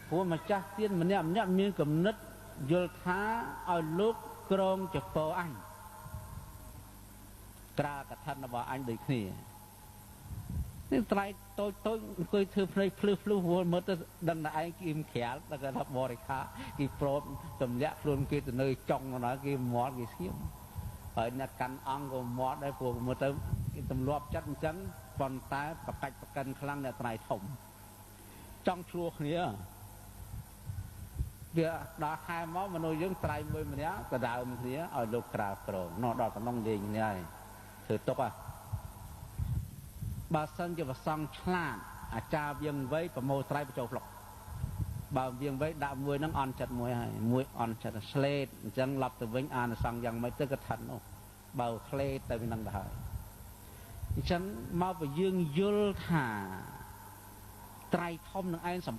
ព្រោះម្ចាស់ទៀនម្នាក់មានគំនិតយល់ថាឲ្យលោកក្រងចពោអញក្រាកថារបស់អញដូចគ្នានេះត្រៃតូចអង្គុយធ្វើភ្នែកភ្លឺមើលទៅដឹងតែឯងគៀមក្រាលតែគាត់ថាបរិខាគេប្រមទម្លាក់ខ្លួនគេទៅនៅចុងណាគេមាត់គេស្ងៀមហើយអ្នកកាន់អង្គក៏មាត់ដែរព្រោះមើលទៅគេទម្លាប់ចិត្តអញ្ចឹងប៉ុន្តែប្រកាច់ប្រកិនខ្លាំងអ្នកត្រៃធំចង់ឆ្លោះគ្នាវាដល់ខែមកមនុស្សយើងត្រៃមួយម្នាក់ក៏ដើមគ្នាឲ្យលោកក្រាលក្រងនោះដល់តំណងលេងនេះហើយធ្វើទុកបើសិនជាប្រសង់ឆ្លាតអាចារ្យវាងវៃប្រមោត្រៃបញ្ចូលផ្លុកបើវាងវៃដាក់មួយហ្នឹងអន់ចិត្តមួយហើយមួយអន់ចិត្តស្លេតអញ្ចឹងឡប់ទៅវិញអានសង្ឃយ៉ាងម៉េចទៅក៏ឋិននោះបើក្លេទៅវានឹងទៅហើយអញ្ចឹងមកបើយើងយល់ថាត្រៃធំនឹងឯង